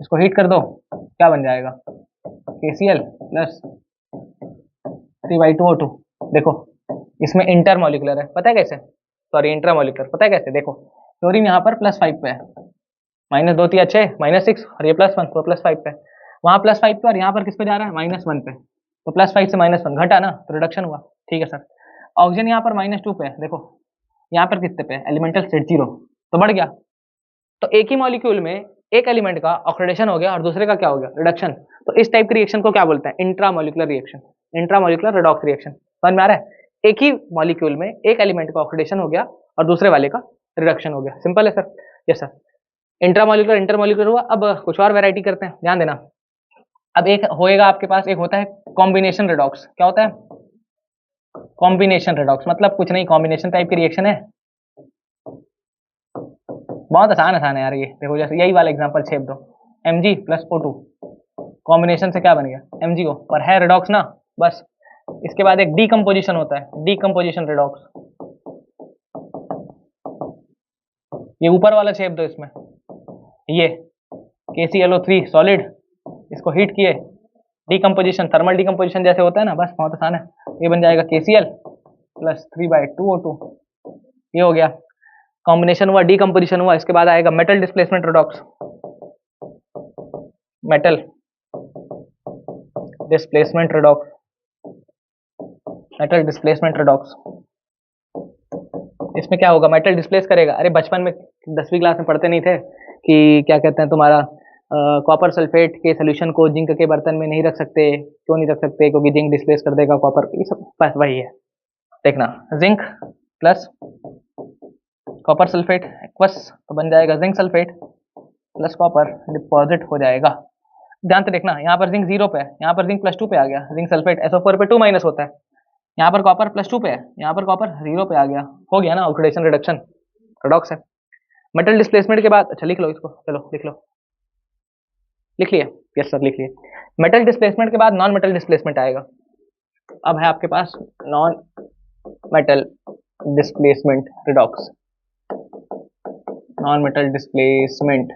इसको हीट कर दो, क्या बन जाएगा, KCl + 3/2O2। देखो इसमें इंटरमॉलिक्यूलर है, पता है कैसे, सॉरी इंट्रामॉलिक्यूलर, पता है कैसे, देखो क्लोरीन यहाँ पर +5 पे है, -2 3 6 -6 और ये +1 तो +5 पे, वहाँ +5 पे और यहाँ पर किस पे जा रहा है, -1 पे, तो +5 से -1 घटा ना, तो रिडक्शन हुआ, ठीक है सर। ऑक्सीजन यहाँ पर -2 पे है, देखो यहाँ पर कितने पे, एलिमेंटल स्टेट 0, तो बढ़ गया। तो एक ही मॉलिक्यूल में एक एलिमेंट का ऑक्सीडेशन हो गया और दूसरे का क्या हो गया, रिडक्शन। तो इस टाइप के रिएक्शन को क्या बोलते हैं, intramolecular reaction, intramolecular redox reaction. समझ में आ रहा है, एक ही मॉलिक्यूल में एक एलिमेंट का ऑक्सीडेशन हो गया और दूसरे वाले का रिडक्शन हो गया। सिंपल है sir. Yes sir, intramolecular intermolecular हुआ। अब कुछ और वैरायटी करते हैं, ध्यान देना। अब एक होएगा आपके पास, एक होता है कॉम्बिनेशन रेडॉक्स। क्या होता है, कॉम्बिनेशन रेडॉक्स, मतलब कुछ नहीं, कॉम्बिनेशन टाइप की रिएक्शन है। बहुत आसान है यार ये, देखो जैसे यही वाला एग्जांपल छेप दो, Mg प्लस O2, कॉम्बिनेशन से क्या बन गया, MgO, पर है रेडॉक्स ना, बस। इसके बाद एक डीकम्पोजिशन होता है, डीकम्पोजिशन रेडॉक्स। ये ऊपर वाला छेप दो इसमें, ये KClO3 सॉलिड, इसको हीट किए, डीकम्पोजिशन, थर्मल डीकम्पोजिशन जैसे होता है ना, बस बहुत आसान है। ये बन जाएगा KCl प्लस 3/2O2, ये हो गया। कॉम्बिनेशन हुआ, डीकम्पोजिशन हुआ, इसके बाद आएगा metal displacement redox, metal displacement redox, metal displacement redox. इसमें क्या होगा, मेटल डिस्प्लेस करेगा। अरे बचपन में 10वीं क्लास में पढ़ते नहीं थे कि क्या कहते हैं तुम्हारा, कॉपर सल्फेट के सोल्यूशन को जिंक के बर्तन में नहीं रख सकते, क्यों नहीं रख सकते, क्योंकि जिंक डिस्प्लेस कर देगा कॉपर, ये सब बस वही है। देखना, zinc plus copper sulphate aqueous, तो बन जाएगा zinc sulphate plus copper, deposit हो जाएगा। ध्यान से देखना, यहाँ पर जिंक 0 पे है, यहाँ पर जिंक +2 पे आ गया, जिंक सल्फेट SO4 पे 2- होता है, यहाँ पर कॉपर +2 पे है, यहाँ पर कॉपर 0 पे आ गया, हो गया ना ऑक्सीडेशन रिडक्शन, रेडॉक्स है। मेटल डिस्प्लेसमेंट के बाद, अच्छा लिख लो इसको, चलो लिख लो, लिख लिए, यस सर लिख लिए। मेटल डिस्प्लेसमेंट के बाद नॉन मेटल डिस्प्लेसमेंट आएगा। अब है आपके पास non metal displacement redox, non metal displacement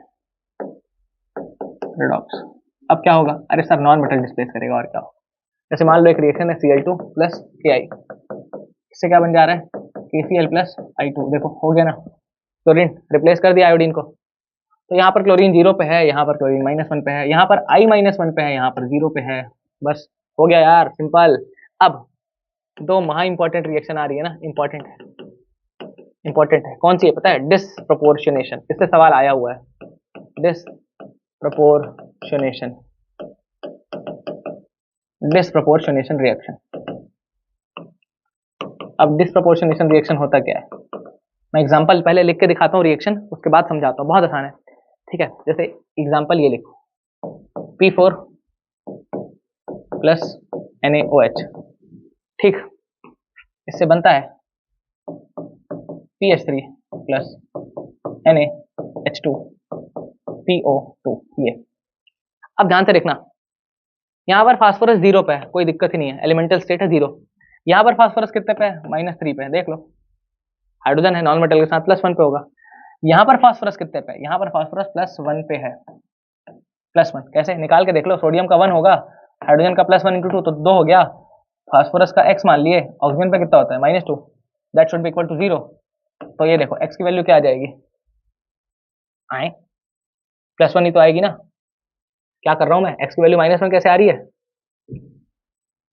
redox. अब क्या होगा, अरे सर नॉन मेटल डिस्प्लेस करेगा और क्या होगा, जैसे मान लो एक रिएक्शन है Cl2 प्लस Ki, इससे क्या बन जा रहा है, KCl प्लस I2, देखो हो गया ना, क्लोरीन रिप्लेस कर दिया आयोडीन को। तो यहाँ पर क्लोरीन 0 पे है, यहाँ पर क्लोरीन -1 पे है, यहाँ पर I-1 पे है, यहाँ पर 0 पे है, बस हो गया यार, सिंपल। अब दो महा इंपॉर्टेंट रिएक्शन आ रही है ना, इंपॉर्टेंट है, कौन सी है पता है, डिसप्रपोर्शनेशन, इससे सवाल आया हुआ है, डिसप्रपोर्शनेशन, डिसप्रपोर्शनेशन रिएक्शन। अब डिसप्रपोर्शनेशन रिएक्शन होता क्या है, मैं एग्जांपल पहले लिख के दिखाता हूँ रिएक्शन, उसके बाद समझाता हूँ, बहुत आसान है, ठीक है। जैसे एग्जांपल ये लिखो, P4 प्लस NaOH, ठीक, इससे बनता है PH3 प्लस NaH2PO2, ये। अब ध्यान से देखना, यहाँ पर फास्फोरस 0 पे है, कोई दिक्कत ही नहीं है, एलिमेंटल स्टेट है 0। यहाँ पर फास्फोरस कितने पे है, -3 पे है, देख लो, हाइड्रोजन है नॉन मेटल के साथ, +1 पे होगा। यहाँ पर फास्फोरस कितने पे है, यहाँ पर फास्फोरस +1 पे है, +1 कैसे निकाल के देख लो, सोडियम का 1 होगा, हाइड्रोजन का +1 × 2 तो 2 हो गया, फास्फोरस का x मान लिए, ऑक्सीजन पे कितना होता है -2, that should be equal to 0। तो ये देखो x की वैल्यू क्या आ जाएगी, आए +1 ही तो आएगी ना, क्या कर रहा हूं मैं, x की वैल्यू -1 कैसे आ रही है,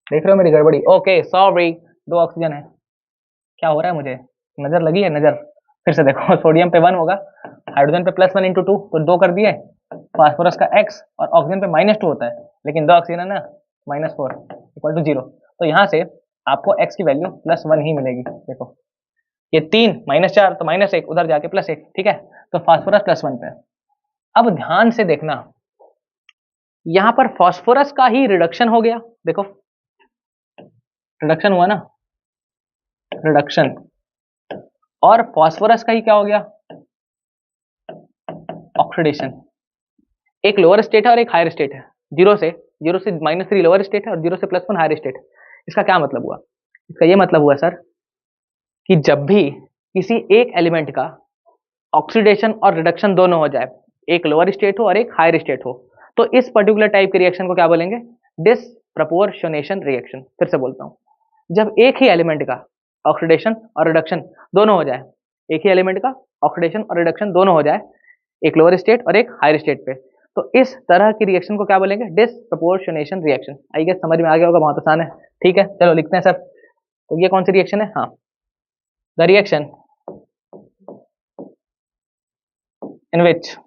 देख रहे हो मेरी गड़बड़ी, ओके सॉरी, 2 ऑक्सीजन है, क्या हो रहा है मुझे, नजर लगी है नजर, फिर से देखो, सोडियम पे 1 होगा, हाइड्रोजन पे +1 × 2 तो 2 कर दिए, फास्फोरस का x और ऑक्सीजन पे -2 होता है, लेकिन 2 ऑक्सीजन है ना, -4 इक्वल टू 0। तो यहाँ से आपको x की वैल्यू +1 ही मिलेगी, देखो ये 3 -4 तो -1, उधर जाके +1, ठीक है, तो फास्फोरस +1 पे है। अब ध्यान से देखना, यहाँ पर फास्फोरस का ही रिडक्शन हो गया, देखो रिडक्शन हुआ ना, रिडक्शन, और फास्फोरस का ही क्या हो गया, ऑक्सीडेशन। एक लोअर स्टेट है और एक हायर स्टेट है, 0 से -3 लोअर स्टेट है और 0 से +1 हायर स्टेट। इसका क्या मतलब हुआ, इसका ये मतलब हुआ सर कि जब भी किसी एक एलिमेंट का ऑक्सीडेशन और रिडक्शन दोनों हो जाए, एक लोअर स्टेट हो और एक हायर स्टेट हो, तो इस पर्टिकुलर टाइप के रिएक्शन को क्या बोलेंगे, डिसप्रपोर्शनेशन रिएक्शन। फिर से बोलता हूं, जब एक ही एलिमेंट का ऑक्सीडेशन और रिडक्शन दोनों हो जाए, एक ही एलिमेंट का ऑक्सीडेशन और रिडक्शन दोनों हो जाए, एक लोअर स्टेट और एक हायर स्टेट पे, तो इस तरह की रिएक्शन को क्या बोलेंगे, डिसप्रपोर्शनेशन रिएक्शन। आई गेस समझ में आ गया होगा, बहुत आसान है, ठीक है, चलो लिखते हैं सर। तो ये कौन सी रिएक्शन है, हाँ, the reaction in which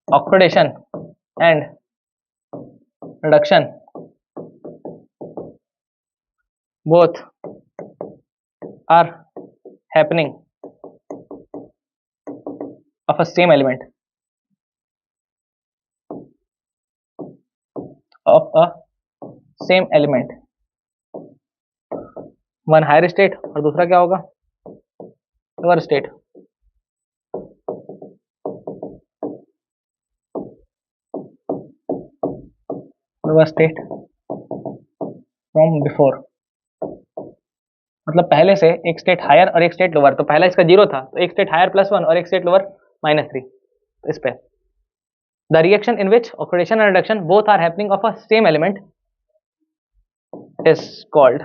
oxidation and reduction both are happening of a same element, one higher state और दूसरा क्या होगा, lower state. Lower state from before, मतलब पहले से एक स्टेट हायर और एक स्टेट लोअर, तो पहला इसका जीरो था तो एक स्टेट हायर +1 और एक स्टेट लोअर -3। इस पे the reaction in which oxidation and reduction both are happening of a same element is called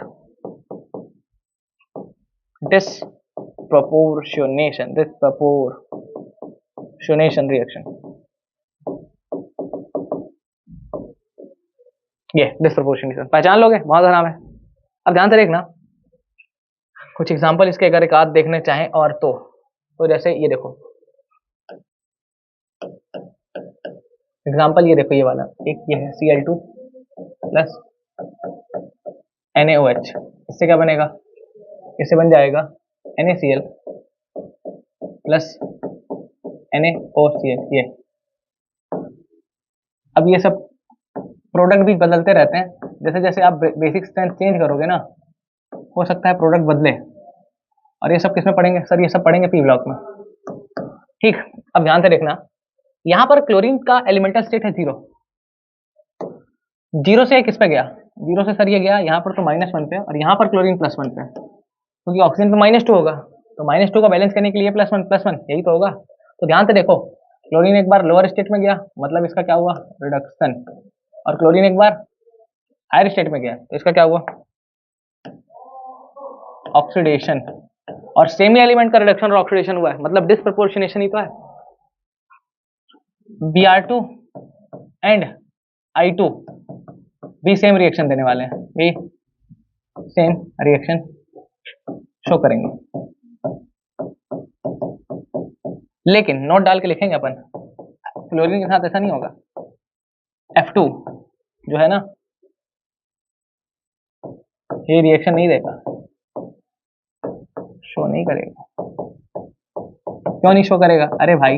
disproportionation reaction। ये डिस्प्रपोर्शनेशन पहचान लोगे, बहुत आराम है। अब ध्यान से देखना कुछ एग्जांपल इसके अगर एक आध देखने चाहें और तो जैसे ये देखो एग्जांपल, ये देखो ये वाला एक ये है Cl2 प्लस NaOH, इससे क्या बनेगा, इससे बन जाएगा NaCl प्लस NaOCl। ये अब ये सब प्रोडक्ट भी बदलते रहते हैं, जैसे जैसे आप बेसिक स्ट्रेंथ चेंज करोगे ना हो सकता है प्रोडक्ट बदले, और ये सब किसमें पढ़ेंगे सर, ये सब पढ़ेंगे पी ब्लॉक में। ठीक, अब ध्यान से देखना यहाँ पर क्लोरीन का एलिमेंटल स्टेट है 0, 0 से किस पे गया, 0 से सर ये गया यहाँ पर तो -1 पे, और यहाँ पर क्लोरीन +1 पे, क्योंकि ऑक्सीजन पे -2 होगा, तो -2 का बैलेंस करने के लिए +1 यही तो होगा। तो ध्यान से देखो क्लोरीन एक बार लोअर स्टेट में गया, मतलब इसका क्या हुआ, रिडक्शन, और क्लोरीन एक बार हायर स्टेट में गया तो इसका क्या हुआ, ऑक्सीडेशन, और सेम ही एलिमेंट का रिडक्शन और ऑक्सीडेशन हुआ है, मतलब डिस्प्रपोर्शनेशन ही तो है। Br2 एंड I2 भी सेम रिएक्शन देने वाले हैं, भी सेम रिएक्शन शो करेंगे, लेकिन नोट डाल के लिखेंगे अपन, क्लोरीन के साथ ऐसा नहीं होगा। F2 जो है ना ये रिएक्शन नहीं देगा, शो नहीं करेगा। क्यों नहीं शो करेगा, अरे भाई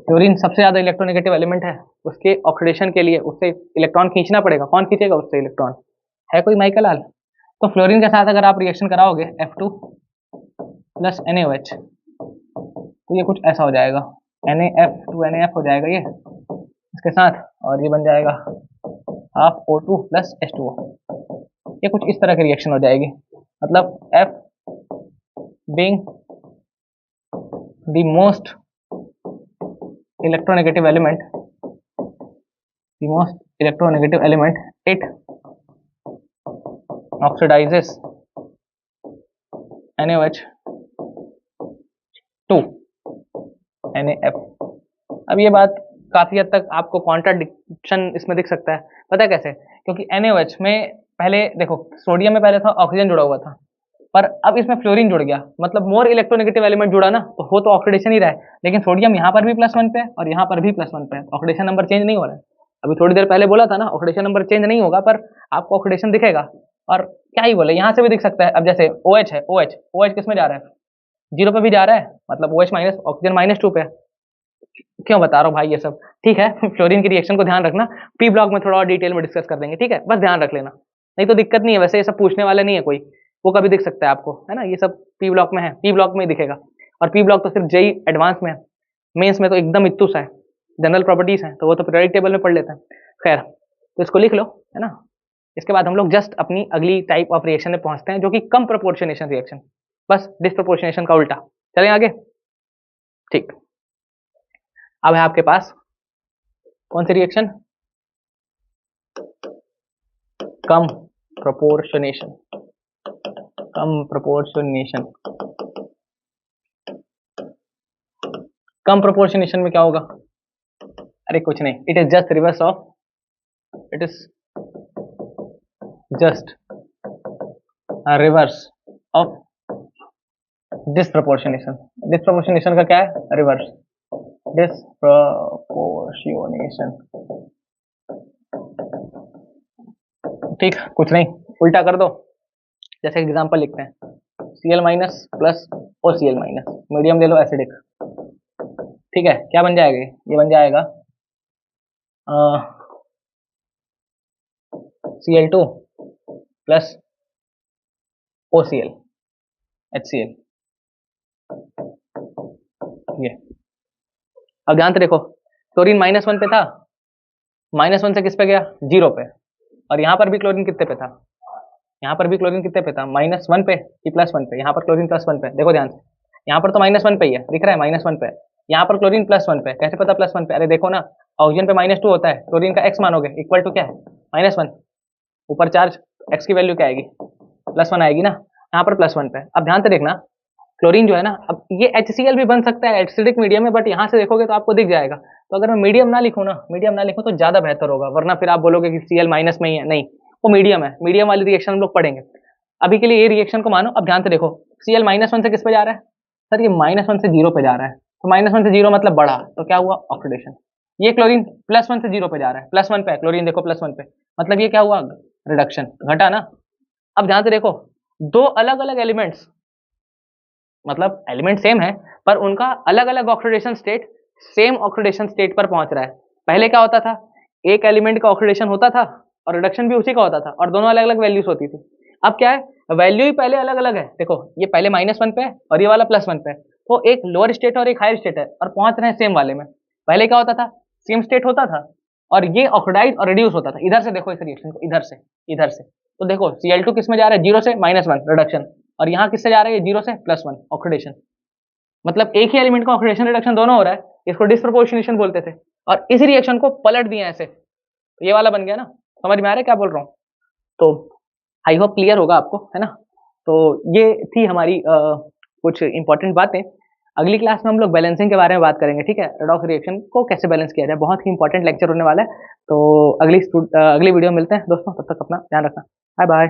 क्लोरीन सबसे ज्यादा इलेक्ट्रोनेगेटिव एलिमेंट है, उसके ऑक्सीडेशन के लिए उससे इलेक्ट्रॉन खींचना पड़ेगा, कौन खींचेगा उससे इलेक्ट्रॉन, है कोई माइकल हाल। तो फ्लोरीन के साथ अगर आप रिएक्शन कराओगे F2 प्लस NaOH तो ये कुछ ऐसा हो जाएगा, NaF हो जाएगा ये इसके साथ, और ये बन जाएगा हाफ O2 प्लस H2O, ये कुछ इस तरह की रिएक्शन हो जाएगी। मतलब F being the most electronegative element, it oxidizes NaOH to NaF। अब ये बात काफी हद तक आपको कॉन्ट्राडिक्शन इसमें दिख सकता है, पता है कैसे, क्योंकि NaOH में पहले देखो सोडियम में पहले था ऑक्सीजन जुड़ा हुआ था, पर अब इसमें फ्लोरीन जुड़ गया, मतलब मोर इलेक्ट्रोनेगेटिव एलिमेंट जुड़ा ना, तो हो तो ऑक्सीडेशन ही रहा है, लेकिन सोडियम यहाँ पर भी +1 पे और यहाँ पर भी +1 पे, ऑक्सीडेशन नंबर चेंज नहीं हो रहा है। अभी थोड़ी देर पहले बोला था ना ऑक्सीडेशन नंबर चेंज नहीं होगा, पर आपको ऑक्सीडेशन दिखेगा, और क्या ही बोले यहाँ से भी दिख सकता है। अब जैसे OH है, OH किस में जा रहा है, 0 पे भी जा रहा है, मतलब OH माइनस, ऑक्सीजन -2 पे। क्यों बता रहा हूँ भाई ये सब, ठीक है फ्लोरीन की रिएक्शन को ध्यान रखना, पी ब्लॉक में थोड़ा और डिटेल में डिस्कस कर देंगे, ठीक है, बस ध्यान रख लेना, नहीं तो दिक्कत नहीं है, वैसे ये सब पूछने वाला नहीं है कोई, वो कभी दिख सकता है आपको, है ना, ये सब पी ब्लॉक में है, पी ब्लॉक में ही दिखेगा, और पी ब्लॉक तो सिर्फ जेई एडवांस में है, मेंस में तो एकदम इत्तुस है, जनरल प्रॉपर्टीज है तो वो तो पीरियोडिक टेबल में पढ़ लेते हैं। खैर तो इसको लिख लो, है ना। इसके बाद हम लोग जस्ट अपनी अगली टाइप ऑफ रिएक्शन में पहुंचते हैं, जो कि कम प्रोपोर्शनेशन रिएक्शन, बस डिस्प्रोपोर्शनेशन का उल्टा। चलें आगे, ठीक। अब है आपके पास कौन सी रिएक्शन, कम प्रोपोर्शनेशन। कम प्रोपोर्शनेशन में क्या होगा, अरे कुछ नहीं, it is just reverse of, reverse of disproportionation. Disproportionation का क्या है? रिवर्स। डिसप्रपोर्शनेशन, ठीक, कुछ नहीं, उल्टा कर दो। जैसे एग्जांपल लिखते हैं, Cl minus plus OCl minus, medium ले लो एसिडिक, ठीक है, क्या बन जाएगा? ये बन जाएगा Cl2 प्लस OCl HCl। ये अब ध्यान से देखो, क्लोरीन -1 पे था, -1 से किस पे गया? 0 पे। और यहाँ पर भी क्लोरीन कितने पे था? यहाँ पर भी क्लोरीन कितने पे था? -1 पे कि +1 पे? यहाँ पर क्लोरीन +1 पे, देखो ध्यान से, यहाँ पर तो -1 पे ही है, दिख रहा है -1 पे। यहाँ पर क्लोरीन +1 पे, कैसे पता +1 पे? अरे देखो ना, ऑक्सीजन पे -2 होता है, क्लोरीन का x मानोगे, इक्वल टू क्या है? -1, ऊपर चार्ज, x की वैल्यू क्या आएगी? +1 आएगी ना, यहाँ पर +1 पे। अब ध्यान से देखना, क्लोरीन जो है ना, अब ये HCl भी बन सकता है एसिडिक मीडियम में, बट यहाँ से देखोगे तो आपको दिख जाएगा। तो अगर मैं मीडियम ना लिखूँ ना, मीडियम ना लिखूँ तो ज़्यादा बेहतर होगा, वरना फिर आप बोलोगे कि Cl माइनस में ही है, नहीं, वो मीडियम है, मीडियम वाली रिएक्शन हम लोग पढ़ेंगे। अभी के लिए ये रिएक्शन को मानो। अब ध्यान से देखो, Cl -1 से किस पे जा रहा है? सर ये -1 से 0 पे जा रहा है, तो -1 से 0 मतलब बढ़ा, तो क्या हुआ? ऑक्सीडेशन। ये क्लोरीन +1 से 0 पे जा रहा है, +1 पे है क्लोरीन, देखो +1 पे, मतलब ये क्या हुआ? रिडक्शन, घटा ना। अब ध्यान से देखो, दो अलग अलग एलिमेंट्स, मतलब एलिमेंट सेम है पर उनका अलग अलग oxidation state same oxidation state पर पहुंच रहा है। पहले क्या होता था? एक एलिमेंट का ऑक्सीडेशन होता था और रिडक्शन भी उसी का होता था, और दोनों अलग अलग वैल्यूज होती थी। अब क्या है? वैल्यू ही पहले अलग अलग है, देखो ये पहले -1 पे है और ये वाला +1 पे है, तो एक लोअर स्टेट और एक हायर स्टेट है और पहुंच रहे हैं सेम वाले में। पहले क्या होता था? सेम स्टेट होता था और ये ऑक्सीडाइज और रिड्यूस होता था। इधर से देखो इस रिएक्शन को, इधर से, तो देखो Cl2 किस में जा रहा है? 0 से -1 रिडक्शन, और यहाँ किससे जा रहा है? 0 से +1 ऑक्सीडेशन। मतलब एक ही एलिमेंट का ऑक्सीडेशन रिडक्शन दोनों हो रहा है, इसको डिसप्रोपोर्शनेशन बोलते थे, और इस रिएक्शन को पलट दिया ऐसे, तो ये वाला बन गया ना। समझ में आ रहा है क्या बोल रहा हूँ? तो आई होप क्लियर होगा आपको, है ना। तो ये थी हमारी कुछ इंपॉर्टेंट बातें। अगली क्लास में हम लोग बैलेंसिंग के बारे में बात करेंगे, ठीक है, रेडॉक्स रिएक्शन को कैसे बैलेंस किया जाए, बहुत ही इंपॉर्टेंट लेक्चर होने वाला है। तो अगली वीडियो में मिलते हैं दोस्तों, तब तक अपना ध्यान रखना, बाय बाय।